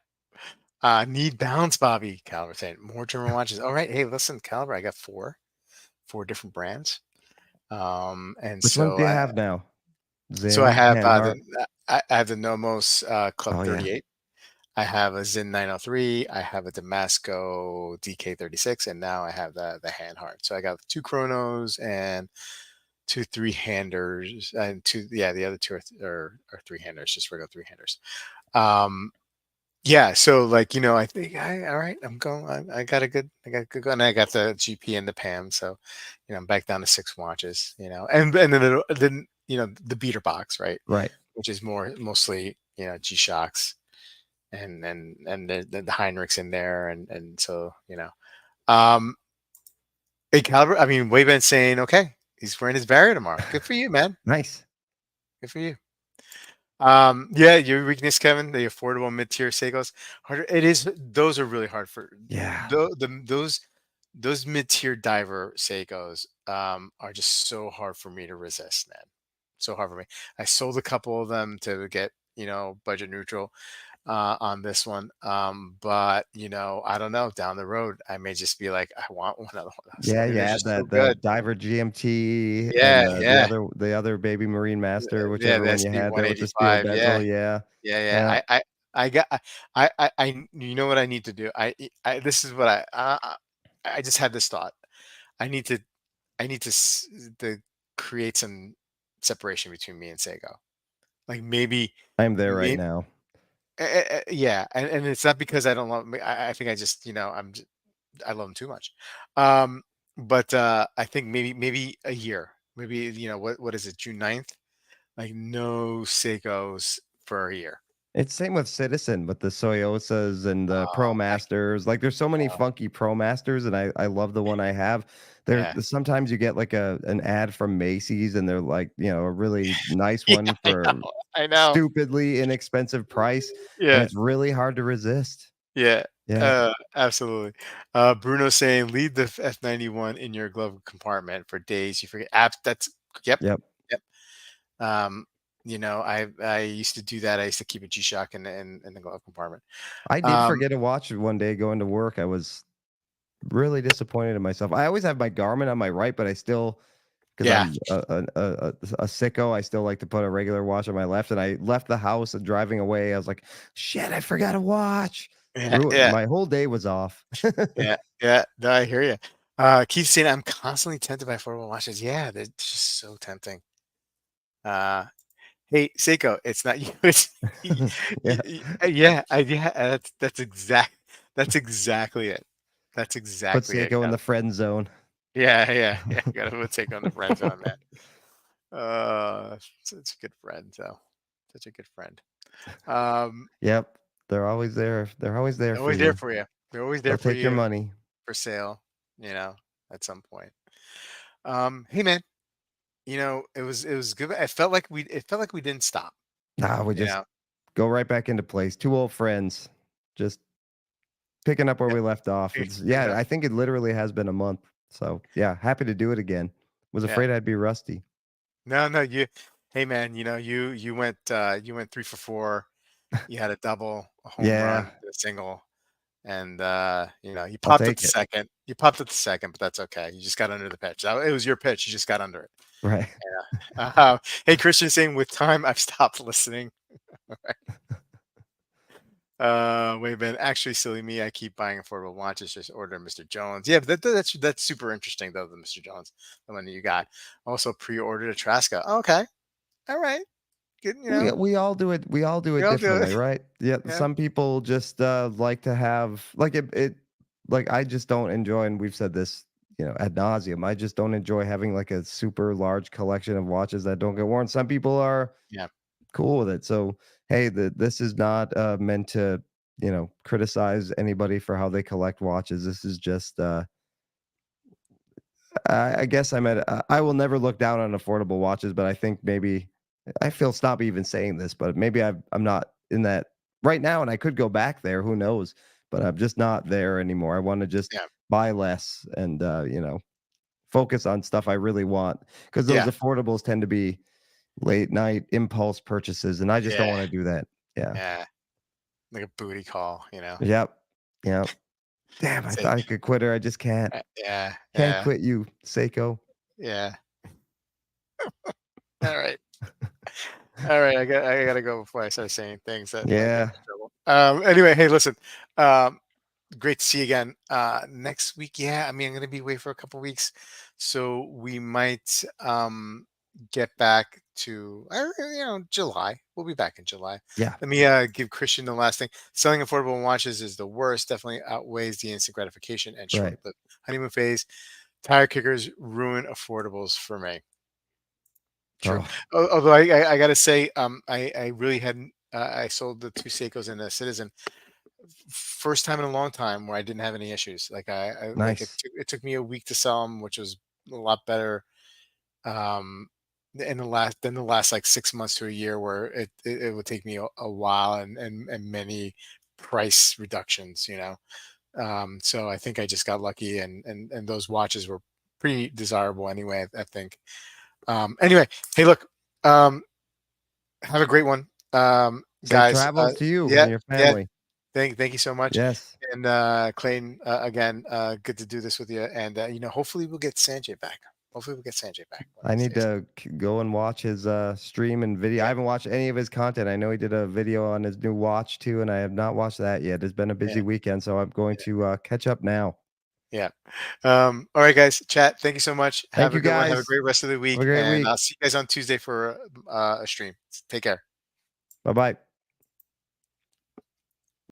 [SPEAKER 1] Yeah. Need balance, Bobby. Caliber saying more German watches. All right. Hey, listen, Caliber. I got four different brands. And
[SPEAKER 2] which ones
[SPEAKER 1] so
[SPEAKER 2] do you
[SPEAKER 1] I
[SPEAKER 2] have now?
[SPEAKER 1] so I
[SPEAKER 2] Zinn,
[SPEAKER 1] have
[SPEAKER 2] Panhard.
[SPEAKER 1] I have the Nomos Club
[SPEAKER 2] Oh yeah.
[SPEAKER 1] 38. I have a Zin 903. I have a Damasco DK 36, and now I have the hand heart. So I got two chronos and two three handers, and two, yeah, the other two are three handers, just regular three handers. Um, yeah, so like I think all right, I'm going. I got a good go, and I got the GP and the PAM, so I'm back down to six watches, and then the beater box, right,
[SPEAKER 2] Right.
[SPEAKER 1] which is mostly G Shocks and the Heinrichs in there, and so um, hey Caliber, I mean Wayman saying okay, he's wearing his barrier tomorrow. Good for you, man.
[SPEAKER 2] Nice.
[SPEAKER 1] Good for you. Yeah, your weakness, Kevin, the affordable mid-tier Seikos, harder. It is. Those are really hard for
[SPEAKER 2] Yeah.
[SPEAKER 1] those mid-tier diver Seikos. Are just so hard for me to resist, man. So hard for me. I sold a couple of them to get budget neutral on this one. But I don't know. Down the road, I may just be like, I want one of those. I
[SPEAKER 2] Yeah,
[SPEAKER 1] mean,
[SPEAKER 2] you
[SPEAKER 1] they're
[SPEAKER 2] add
[SPEAKER 1] just so
[SPEAKER 2] the
[SPEAKER 1] good.
[SPEAKER 2] Diver GMT and
[SPEAKER 1] Yeah,
[SPEAKER 2] the
[SPEAKER 1] yeah,
[SPEAKER 2] other Baby Marine Master,
[SPEAKER 1] yeah.
[SPEAKER 2] whichever
[SPEAKER 1] The
[SPEAKER 2] one you
[SPEAKER 1] SB
[SPEAKER 2] had there with the steel
[SPEAKER 1] 185. Yeah,
[SPEAKER 2] bezel. Yeah.
[SPEAKER 1] yeah,
[SPEAKER 2] Yeah.
[SPEAKER 1] yeah. I got. You know what I need to do? This is what I just had this thought. I need to. I need to create some separation between me and Sego. Like
[SPEAKER 2] I'm there right
[SPEAKER 1] maybe.
[SPEAKER 2] now.
[SPEAKER 1] Yeah, and it's not because I don't love. I think I just I love him too much. Um, but I think maybe a year. Maybe what is it? June 9th? Like no Seikos for a year.
[SPEAKER 2] It's same with Citizen, with the Soyosas and the Pro
[SPEAKER 1] Oh,
[SPEAKER 2] Masters. Like, there's so many
[SPEAKER 1] oh,
[SPEAKER 2] funky Pro Masters, and I love the one I have.
[SPEAKER 1] yeah.
[SPEAKER 2] Sometimes you get like an ad from Macy's, and they're like, a really nice
[SPEAKER 1] Yeah,
[SPEAKER 2] one
[SPEAKER 1] I
[SPEAKER 2] for
[SPEAKER 1] know. I know.
[SPEAKER 2] stupidly inexpensive price, and
[SPEAKER 1] Yeah,
[SPEAKER 2] it's really hard to resist.
[SPEAKER 1] yeah.
[SPEAKER 2] Yeah.
[SPEAKER 1] Absolutely. Bruno saying, leave the F91 in your glove compartment for days. You forget. That's yep,
[SPEAKER 2] Yep.
[SPEAKER 1] yep. Um, I used to do that. I used to keep a G Shock in the glove compartment.
[SPEAKER 2] I did
[SPEAKER 1] Um,
[SPEAKER 2] forget to watch it one day going to work. I was really disappointed in myself. I always have my Garmin on my right, but I still, because
[SPEAKER 1] yeah,
[SPEAKER 2] I'm a sicko, I still like to put a regular watch on my left, and I left the house and driving away, I was like, "Shit, I forgot to watch."
[SPEAKER 1] yeah,
[SPEAKER 2] Ruined
[SPEAKER 1] yeah,
[SPEAKER 2] my whole day was off.
[SPEAKER 1] yeah, yeah. No, I hear you. Keith saying I'm constantly tempted by affordable watches. Yeah, they're just so tempting. Uh, Hey, Seiko, it's not you. It's
[SPEAKER 2] Yeah.
[SPEAKER 1] yeah. That's exactly it. That's
[SPEAKER 2] Put
[SPEAKER 1] exactly it.
[SPEAKER 2] Seiko in
[SPEAKER 1] Kev.
[SPEAKER 2] the friend zone.
[SPEAKER 1] Yeah, yeah, yeah. Gotta put Seiko on the friend zone, man. Such a good friend, though. Such a good friend. Um,
[SPEAKER 2] Yep. They're always there. They're always there for
[SPEAKER 1] always there
[SPEAKER 2] you.
[SPEAKER 1] for you. They're always there
[SPEAKER 2] They'll
[SPEAKER 1] for
[SPEAKER 2] take your
[SPEAKER 1] you
[SPEAKER 2] money.
[SPEAKER 1] for sale. At some point. Hey, man. It was good. It felt like we didn't stop.
[SPEAKER 2] Nah, we
[SPEAKER 1] You
[SPEAKER 2] just
[SPEAKER 1] know.
[SPEAKER 2] go right back into place. Two old friends. Just picking up where
[SPEAKER 1] Yep.
[SPEAKER 2] we left off.
[SPEAKER 1] Pick it up.
[SPEAKER 2] I think it literally has been a month. So, yeah, happy to do it again. Was
[SPEAKER 1] Yeah.
[SPEAKER 2] afraid I'd be rusty.
[SPEAKER 1] No, no, hey man, you went 3 for 4. You had a double, a home run,
[SPEAKER 2] Yeah.
[SPEAKER 1] a single. and you
[SPEAKER 2] I'll
[SPEAKER 1] popped at
[SPEAKER 2] take
[SPEAKER 1] the
[SPEAKER 2] it.
[SPEAKER 1] second. You popped at the second, but that's okay. You just got under the pitch. It was your pitch. You just got under it.
[SPEAKER 2] Right.
[SPEAKER 1] Yeah. Hey, Christian saying with time I've stopped listening. Wait a minute. Actually, silly me. I keep buying affordable watches. Just order Mr. Jones. Yeah, but that's super interesting though. The Mr. Jones, the one that you got. Also pre-ordered a Trasca. Okay. All right. Good.
[SPEAKER 2] We all do it. We all do
[SPEAKER 1] We
[SPEAKER 2] it
[SPEAKER 1] all do
[SPEAKER 2] differently,
[SPEAKER 1] it.
[SPEAKER 2] right? Yeah.
[SPEAKER 1] Yeah.
[SPEAKER 2] Some people just like to have like it. Like I just don't enjoy, and we've said this, ad nauseum. I just don't enjoy having like a super large collection of watches that don't get worn. Some people are
[SPEAKER 1] Yeah.
[SPEAKER 2] cool with it. So hey, this is not meant to criticize anybody for how they collect watches. This is just I guess I will never look down on affordable watches, but I think maybe I feel stop even saying this, but maybe I'm not in that right now, and I could go back there. Who knows? But I'm just not there anymore. I want to just
[SPEAKER 1] Yeah.
[SPEAKER 2] buy less and focus on stuff I really want because those
[SPEAKER 1] Yeah.
[SPEAKER 2] affordables tend to be late night impulse purchases, and I just don't
[SPEAKER 1] Yeah.
[SPEAKER 2] want to do that. Yeah.
[SPEAKER 1] Yeah. Like a booty call.
[SPEAKER 2] Yep. Yep. Damn, I
[SPEAKER 1] Say,
[SPEAKER 2] thought I could quit her. I just can't.
[SPEAKER 1] yeah.
[SPEAKER 2] Can't
[SPEAKER 1] Yeah.
[SPEAKER 2] quit you, Seiko.
[SPEAKER 1] Yeah. All right. All right. I gotta go before I start saying things that might get me
[SPEAKER 2] Yeah.
[SPEAKER 1] in trouble. Anyway, hey, listen. Um, Great to see you again. Next week, yeah. I mean, I'm gonna be away for a couple weeks, so we might get back to July. We'll be back in July.
[SPEAKER 2] Yeah.
[SPEAKER 1] Let me give Christian the last thing. Selling affordable watches is the worst. Definitely outweighs the instant gratification and
[SPEAKER 2] Right.
[SPEAKER 1] short-lived honeymoon phase. Tire kickers ruin affordables for me. True.
[SPEAKER 2] Oh,
[SPEAKER 1] Although I gotta say, I really hadn't. I sold the two Seikos and the Citizen first time in a long time where I didn't have any issues. Like I like
[SPEAKER 2] nice.
[SPEAKER 1] it took me a week to sell them, which was a lot better. Um, in the last like 6 months to a year, where it would take me a while and many price reductions. So I think I just got lucky, and those watches were pretty desirable anyway. I think. Anyway, hey, look, um, have a great one,
[SPEAKER 2] Safe
[SPEAKER 1] guys.
[SPEAKER 2] travels to you
[SPEAKER 1] Yeah,
[SPEAKER 2] and your
[SPEAKER 1] yeah.
[SPEAKER 2] family.
[SPEAKER 1] Thank you so much.
[SPEAKER 2] Yes.
[SPEAKER 1] And Clayton, again, good to do this with you. And hopefully we'll get Sanjay back. Hopefully we'll get Sanjay back one of
[SPEAKER 2] I
[SPEAKER 1] these
[SPEAKER 2] need
[SPEAKER 1] days.
[SPEAKER 2] to go and watch his stream and video. I
[SPEAKER 1] Yeah,
[SPEAKER 2] haven't watched any of his content. I know he did a video on his new watch too, and I have not watched that yet. It's been a
[SPEAKER 1] yeah,
[SPEAKER 2] busy weekend, so I'm going to catch up now.
[SPEAKER 1] yeah. All right, guys. Chat. Thank you so much.
[SPEAKER 2] Thank
[SPEAKER 1] Have a
[SPEAKER 2] you
[SPEAKER 1] good one. Have a
[SPEAKER 2] guys.
[SPEAKER 1] great rest of the
[SPEAKER 2] Have a
[SPEAKER 1] week,
[SPEAKER 2] great
[SPEAKER 1] and
[SPEAKER 2] week.
[SPEAKER 1] I'll see you guys on Tuesday for a stream. Take care.
[SPEAKER 2] Bye bye.